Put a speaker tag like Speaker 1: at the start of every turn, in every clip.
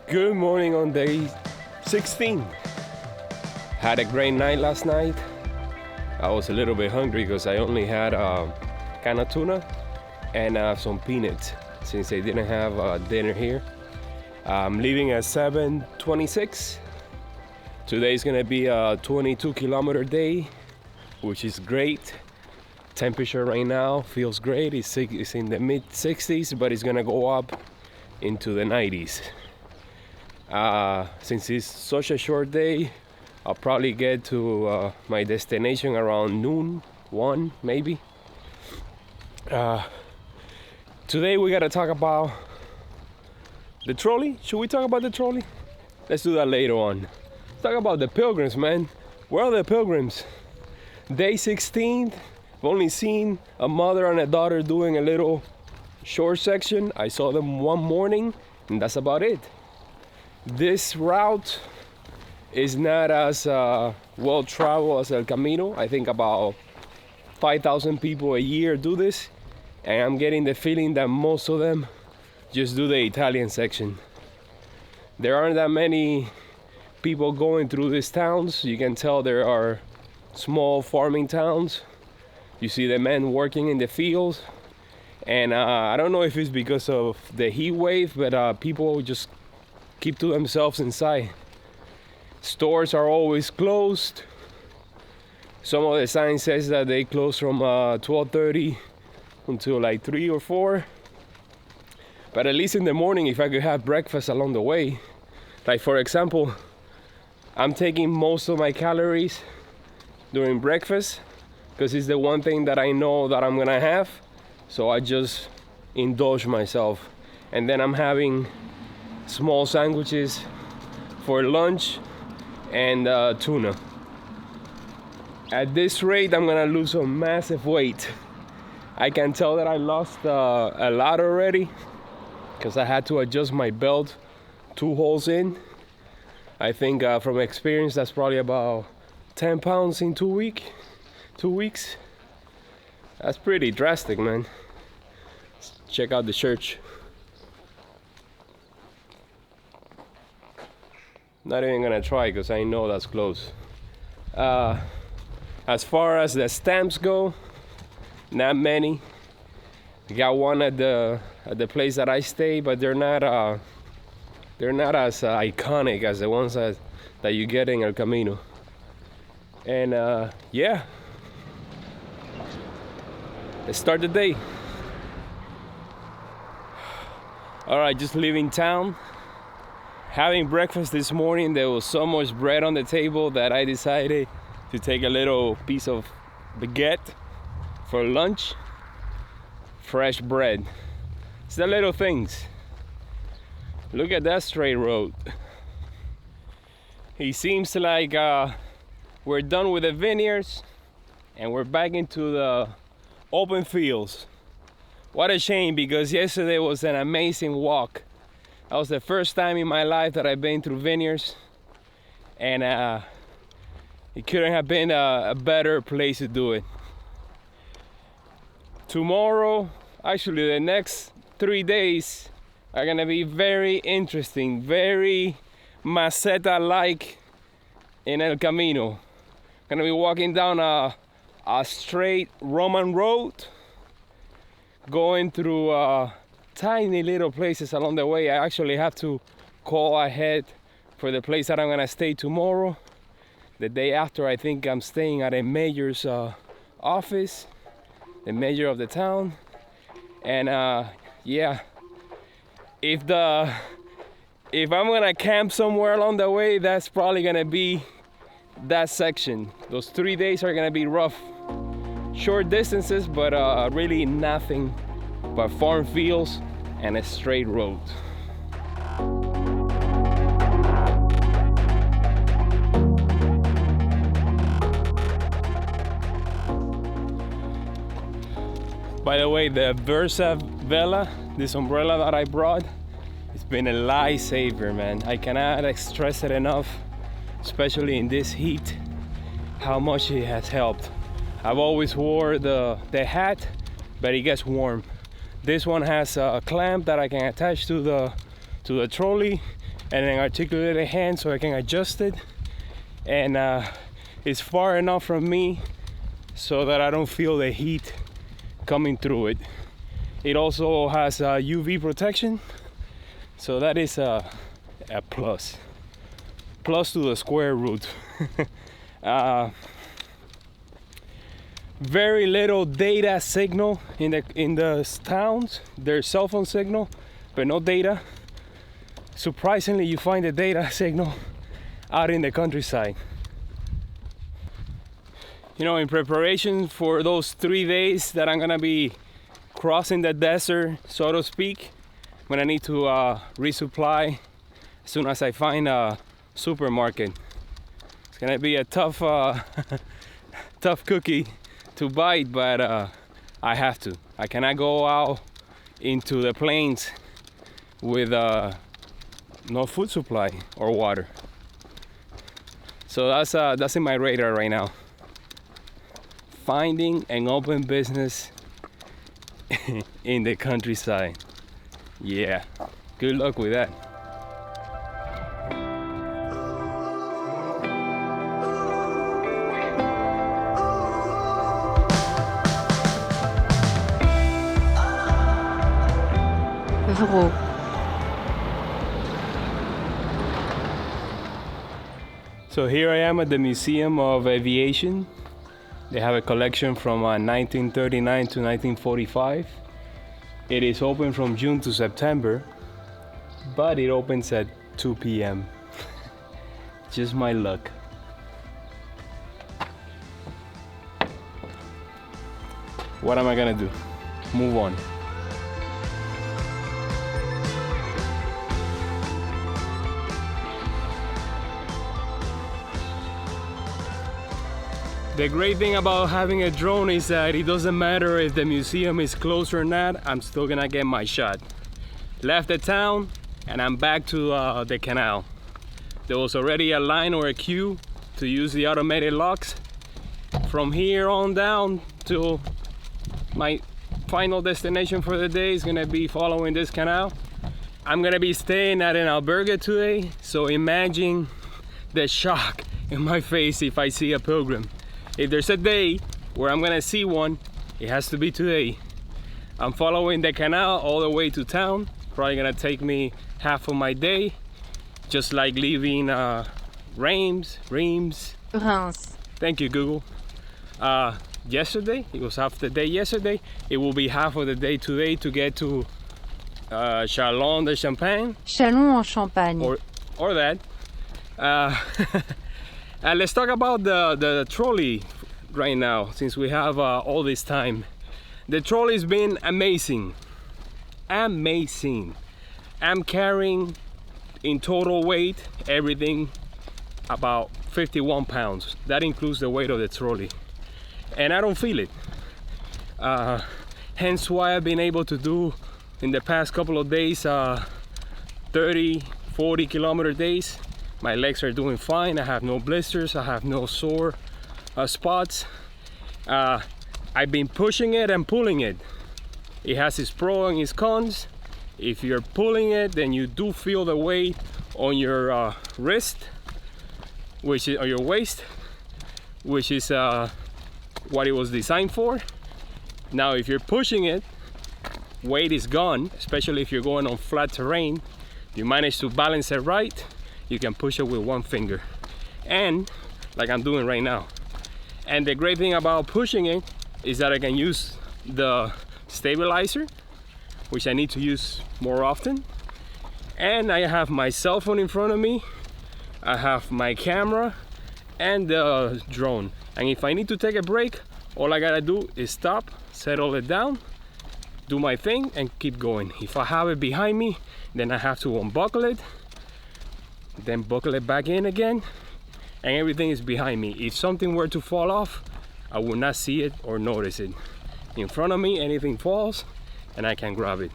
Speaker 1: Good morning on day 16. Had a great night last night. I was a little bit hungry because I only had a can of tuna and some peanuts since I didn't have dinner here. I'm leaving at 7:26. Today's gonna be a 22-kilometer day, which is great. Temperature right now feels great. It's in the mid 60s, but it's gonna go up into the 90s. Since it's such a short day, I'll probably get to my destination around noon, 1 maybe. Today we gotta talk about the trolley. Should we talk about the trolley? Let's do that later on. Let's talk about the pilgrims, man. Where are the pilgrims? Day 16, I've only seen a mother and a daughter doing a little short section. I saw them one morning, and that's about it. This route is not as well traveled as El Camino. I think about 5,000 people a year do this, and I'm getting the feeling that most of them just do the Italian section. There aren't that many people going through these towns. You can tell there are small farming towns. You see the men working in the fields, and I don't know if it's because of the heat wave, but people just keep to themselves inside. Stores are always closed. Some of the sign says that they close from 12:30 until like 3 or 4. But at least in the morning, if I could have breakfast along the way, like for example, I'm taking most of my calories during breakfast because it's the one thing that I know that I'm gonna have. So I just indulge myself, and then I'm having small sandwiches for lunch and tuna. At this rate, I'm gonna lose some massive weight. I can tell that I lost a lot already because I had to adjust my belt 2 holes in. I think from experience that's probably about 10 pounds in 2 weeks. That's pretty drastic, man. Let's check out the church. Not even gonna try because I know that's close. As far as the stamps go, not many. We got one at the place that I stay, but they're not as iconic as the ones that you get in El Camino. And yeah, let's start the day. All right, just leaving town. Having breakfast this morning, there was so much bread on the table that I decided to take a little piece of baguette for lunch. Fresh bread. It's the little things. Look at that straight road. It seems like we're done with the vineyards and we're back into the open fields. What a shame, because yesterday was an amazing walk. That was the first time in my life that I've been through vineyards, and it couldn't have been a better place to do it. Tomorrow, actually the next 3 days are gonna be very interesting, very Maceta-like in El Camino. Gonna be walking down a straight Roman road, going through tiny little places along the way. I actually have to call ahead for the place that I'm gonna stay tomorrow. The day after, I think I'm staying at a mayor's office, the mayor of the town. And yeah, if I'm gonna camp somewhere along the way, that's probably gonna be that section. Those 3 days are gonna be rough. Short distances, but really nothing but farm fields and a straight road. By the way, the Versa Vela, this umbrella that I brought, it's been a lifesaver, man. I cannot stress it enough, especially in this heat, how much it has helped. I've always wore the hat, but it gets warm. This one has a clamp that I can attach to to the trolley and an articulated hand so I can adjust it, and it's far enough from me so that I don't feel the heat coming through it. It also has UV protection, so that is a plus to the square root. Very little data signal in the towns. There's cell phone signal, but no data. Surprisingly, you find the data signal out in the countryside. You know, in preparation for those 3 days that I'm gonna be crossing the desert, so to speak, I'm gonna need to resupply as soon as I find a supermarket. It's gonna be a tough tough cookie to bite, but I have to. I cannot go out into the plains with no food supply or water. So that's in my radar right now. Finding an open business in the countryside. Yeah, good luck with that.
Speaker 2: Vro.
Speaker 1: So here I am at the Museum of Aviation. They have a collection from 1939 to 1945. It is open from June to September, but it opens at 2 p.m. Just my luck. What am I gonna do? Move on. The great thing about having a drone is that it doesn't matter if the museum is closed or not, I'm still gonna get my shot. Left the town and I'm back to the canal. There was already a line or a queue to use the automated locks. From here on down to my final destination for the day is gonna be following this canal. I'm gonna be staying at an albergue today, so imagine the shock in my face if I see a pilgrim. If there's a day where I'm gonna see one, it has to be today. I'm following the canal all the way to town. Probably gonna take me half of my day, just like leaving Reims.
Speaker 2: Reims.
Speaker 1: Thank you, Google. Yesterday, it was half the day yesterday. It will be half of the day today to get to Châlons de Champagne.
Speaker 2: Châlons en Champagne.
Speaker 1: Or that. Let's talk about the trolley right now, since we have all this time. The trolley's been amazing. Amazing. I'm carrying in total weight, everything, about 51 pounds. That includes the weight of the trolley. And I don't feel it. Hence why I've been able to do in the past couple of days 30, 40 kilometer days. My legs are doing fine. I have no blisters. I have no sore spots. I've been pushing it and pulling it. It has its pros and its cons. If you're pulling it, then you do feel the weight on your wrist, which is, or your waist, which is what it was designed for. Now, if you're pushing it, weight is gone, especially if you're going on flat terrain. You manage to balance it right, you can push it with one finger, and like I'm doing right now. And the great thing about pushing it is that I can use the stabilizer, which I need to use more often. And I have my cell phone in front of me, I have my camera and the drone. And if I need to take a break, all I gotta do is stop, settle it down, do my thing, and keep going. If I have it behind me, then I have to unbuckle it, then buckle it back in again, and everything is behind me. If something were to fall off, I will not see it or notice it. In front of me, anything falls and I can grab it.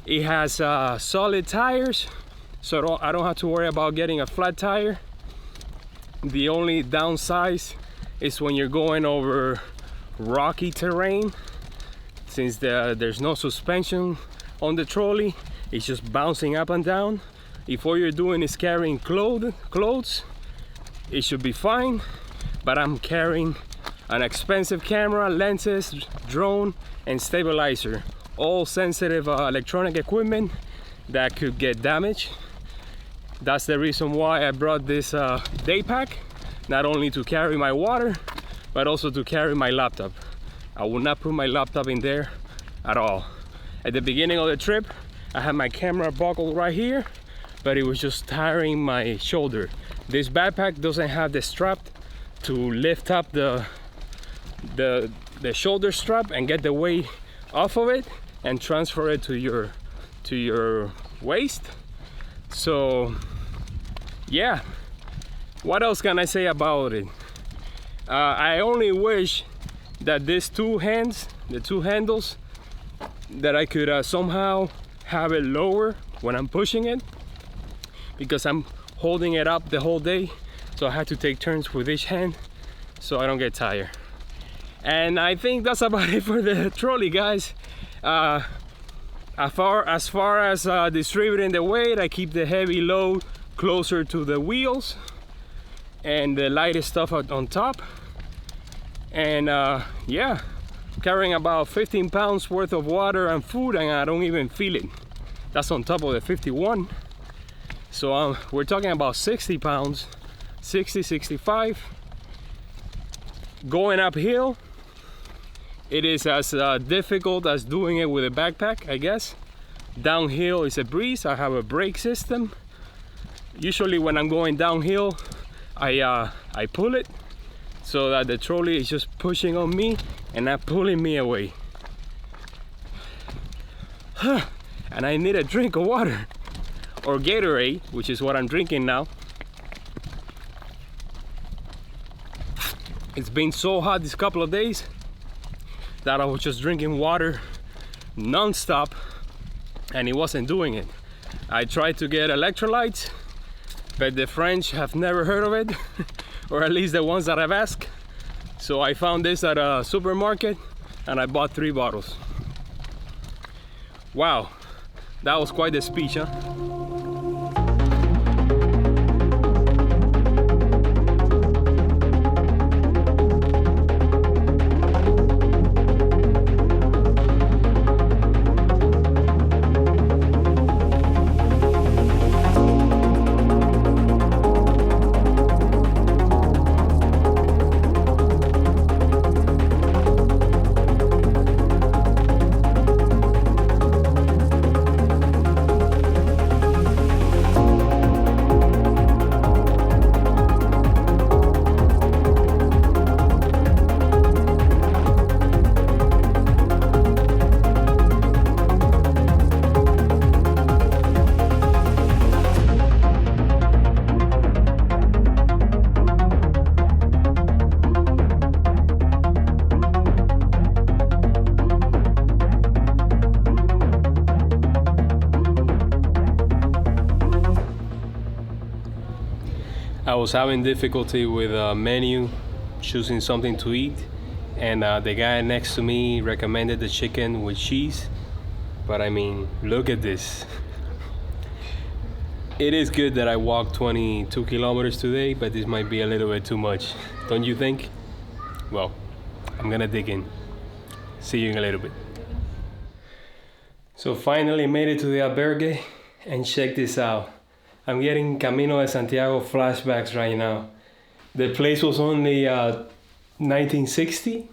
Speaker 1: It has solid tires, so I don't have to worry about getting a flat tire. The only downside is when you're going over rocky terrain. Since there's no suspension on the trolley. It's just bouncing up and down. If all you're doing is carrying clothes, it should be fine. But I'm carrying an expensive camera, lenses, drone, and stabilizer. All sensitive electronic equipment that could get damaged. That's the reason why I brought this day pack, not only to carry my water, but also to carry my laptop. I will not put my laptop in there at all. At the beginning of the trip, I had my camera buckled right here, but it was just tiring my shoulder. This backpack doesn't have the strap to lift up the shoulder strap and get the weight off of it and transfer it to your waist. So yeah, what else can I say about it? I only wish that these two handles, that I could somehow have it lower when I'm pushing it, because I'm holding it up the whole day, so I had to take turns with each hand so I don't get tired. And I think that's about it for the trolley, guys. As far as distributing the weight, I keep the heavy load closer to the wheels and the lightest stuff on top. And yeah, carrying about 15 pounds worth of water and food, and I don't even feel it. That's on top of the 51. So we're talking about 60 pounds, 60, 65. Going uphill, it is as difficult as doing it with a backpack, I guess. Downhill is a breeze. I have a brake system. Usually when I'm going downhill, I pull it so that the trolley is just pushing on me and not pulling me away. And I need a drink of water, or Gatorade, which is what I'm drinking now. It's been so hot this couple of days that I was just drinking water non-stop, and it wasn't doing it. I tried to get electrolytes, but the French have never heard of it, or at least the ones that I've asked. So I found this at a supermarket and I bought 3 bottles. Wow, that was quite the speech, huh? I was having difficulty with a menu, choosing something to eat, and the guy next to me recommended the chicken with cheese. But I mean, look at this. It is good that I walked 22 kilometers today, but this might be a little bit too much, don't you think? Well, I'm gonna dig in. See you in a little bit. So finally made it to the albergue, and check this out. I'm getting Camino de Santiago flashbacks right now. The place was only 1960.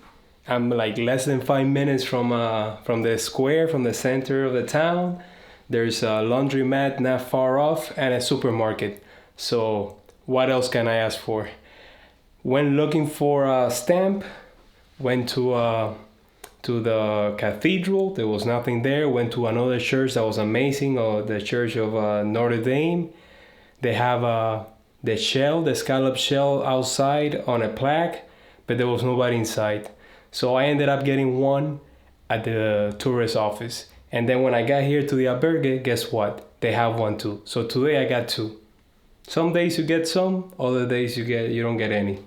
Speaker 1: I'm like less than 5 minutes from the square, from the center of the town. There's a laundromat not far off and a supermarket. So what else can I ask for? When looking for a stamp, went to the cathedral. There was nothing there. Went to another church that was amazing, the church of Notre Dame. They have the scallop shell outside on a plaque, but there was nobody inside. So I ended up getting one at the tourist office. And then when I got here to the albergue, guess what? They have one too. So today I got 2. Some days you get some, other days you don't get any.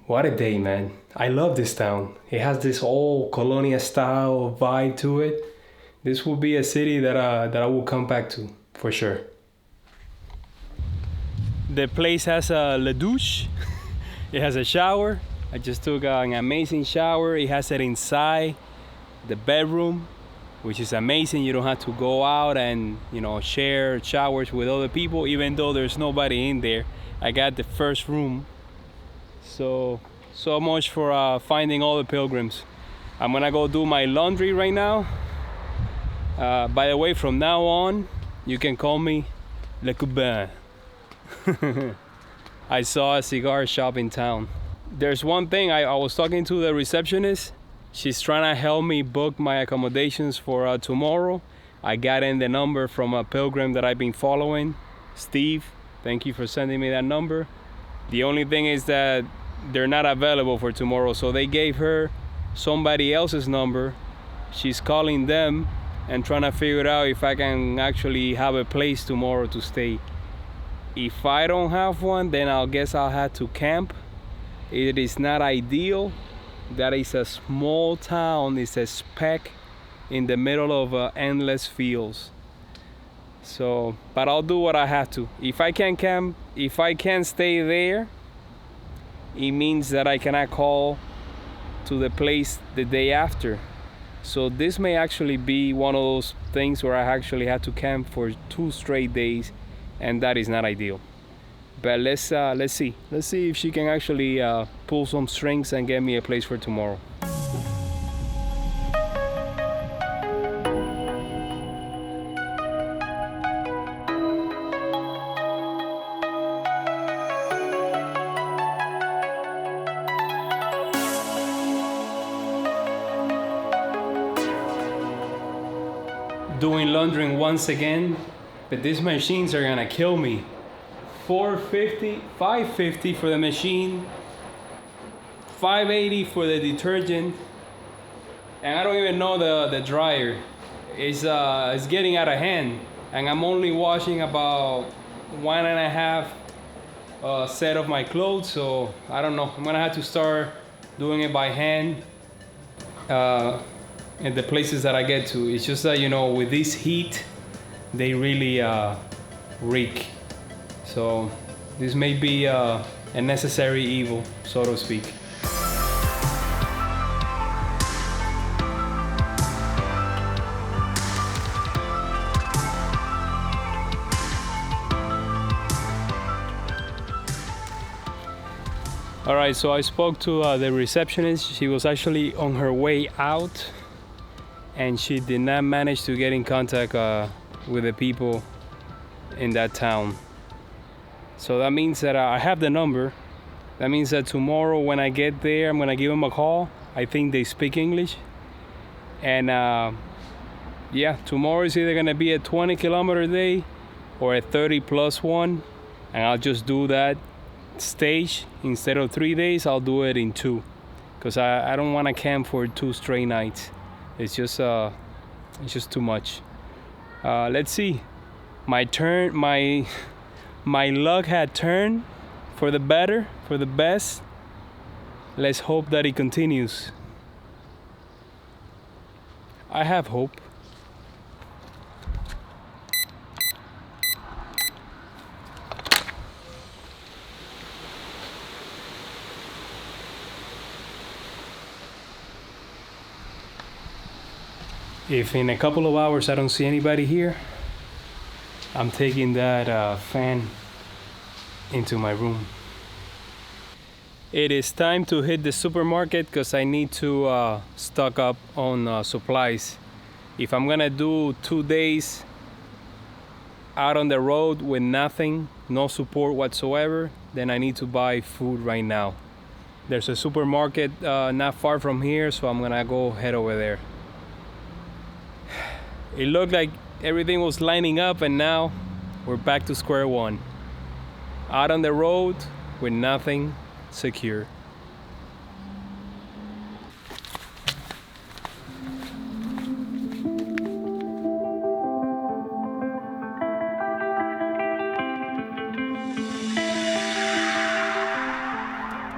Speaker 1: What a day, man. I love this town. It has this old colonial style vibe to it. This will be a city that I will come back to for sure. The place has a la douche. It has a shower. I just took an amazing shower. It has it inside the bedroom, which is amazing. You don't have to go out and share showers with other people, even though there's nobody in there. I got the first room. So much for finding all the pilgrims. I'm gonna go do my laundry right now. By the way, from now on, you can call me Le Cubain. I saw a cigar shop in town. There's one thing, I was talking to the receptionist. She's trying to help me book my accommodations for tomorrow. I got in the number from a pilgrim that I've been following, Steve. Thank you for sending me that number. The only thing is that they're not available for tomorrow, so they gave her somebody else's number. She's calling them and trying to figure out if I can actually have a place tomorrow to stay. If I don't have one, then I guess I'll have to camp. It is not ideal. That is a small town. It's a speck in the middle of endless fields. But I'll do what I have to. If I can't camp, if I can't stay there, it means that I cannot call to the place the day after. So this may actually be one of those things where I actually had to camp for 2 straight days, and that is not ideal. But let's see if she can actually pull some strings and get me a place for tomorrow. Doing laundry once again, but these machines are gonna kill me. $4.50, $5.50 for the machine, $5.80 for the detergent, and I don't even know the dryer. It's getting out of hand, and I'm only washing about 1.5 set of my clothes, so I don't know. I'm gonna have to start doing it by hand. And the places that I get to, it's just that with this heat, they really reek. So this may be a necessary evil, so to speak. All right, so I spoke to the receptionist. She was actually on her way out, and she did not manage to get in contact with the people in that town. So that means that I have the number. That means that tomorrow when I get there, I'm gonna give them a call. I think they speak English. And yeah, tomorrow is either gonna be a 20-kilometer day or a 30+ one. And I'll just do that stage. Instead of 3 days, I'll do it in 2. Because I don't wanna camp for 2 straight nights. It's just too much. Let's see. My luck had turned for the better, for the best. Let's hope that it continues. I have hope. If in a couple of hours I don't see anybody here, I'm taking that fan into my room. It is time to hit the supermarket because I need to stock up on supplies. If I'm gonna do 2 days out on the road with nothing, no support whatsoever, then I need to buy food right now. There's a supermarket not far from here, so I'm gonna go head over there. It looked like everything was lining up, and now we're back to square one. Out on the road with nothing secure.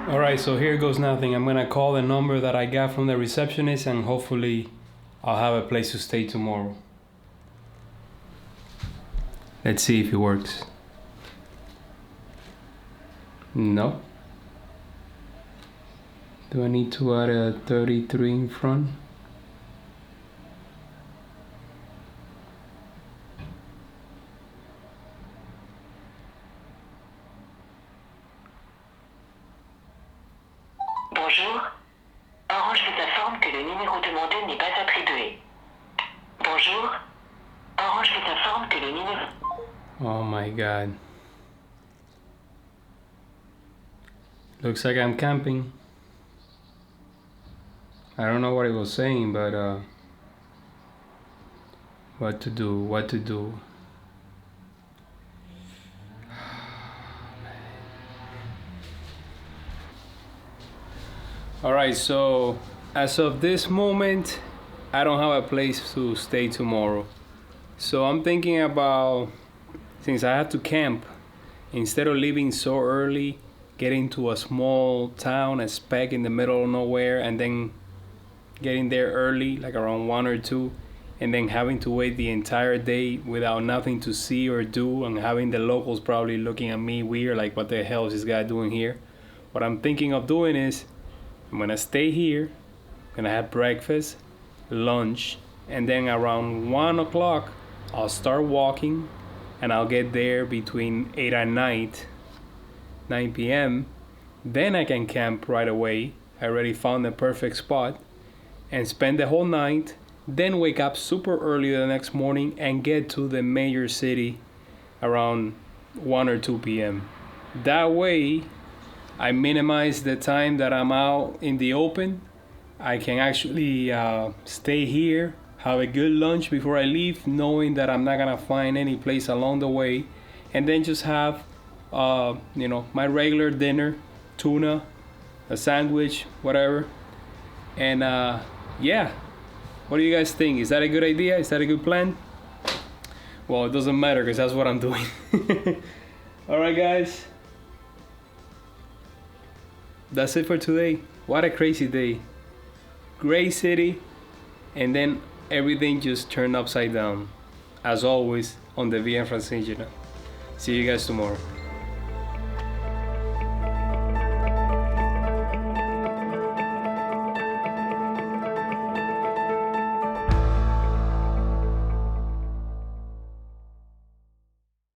Speaker 1: All right, so here goes nothing. I'm gonna call the number that I got from the receptionist, and hopefully I'll have a place to stay tomorrow. Let's see if it works. No. Do I need to add a 33 in front?
Speaker 3: Bonjour. Orange vous informe que le numéro demandé n'est pas attribué. Bonjour. Orange vous informe que le numéro...
Speaker 1: Oh my god. Looks like I'm camping. I don't know what it was saying, but what to do. Alright, so as of this moment, I don't have a place to stay tomorrow. So I'm thinking about, since I have to camp, instead of leaving so early, getting to a small town, a speck in the middle of nowhere, and then getting there early, like around 1 or 2, and then having to wait the entire day without nothing to see or do, and having the locals probably looking at me weird, like what the hell is this guy doing here? What I'm thinking of doing is, I'm gonna stay here, I'm gonna have breakfast, lunch, and then around 1 o'clock, I'll start walking, and I'll get there between 8 at night, 9 p.m. Then I can camp right away. I already found the perfect spot, and spend the whole night, then wake up super early the next morning and get to the major city around 1 or 2 p.m. That way, I minimize the time that I'm out in the open. I can actually stay here, have a good lunch before I leave, knowing that I'm not gonna find any place along the way, and then just have my regular dinner, tuna, a sandwich, whatever. And yeah, what do you guys think? Is that a good idea? Is that a good plan? Well, it doesn't matter because that's what I'm doing. All right, guys. That's it for today. What a crazy day. Great city, and then everything just turned upside down. As always, on the Via Francigena. See you guys tomorrow.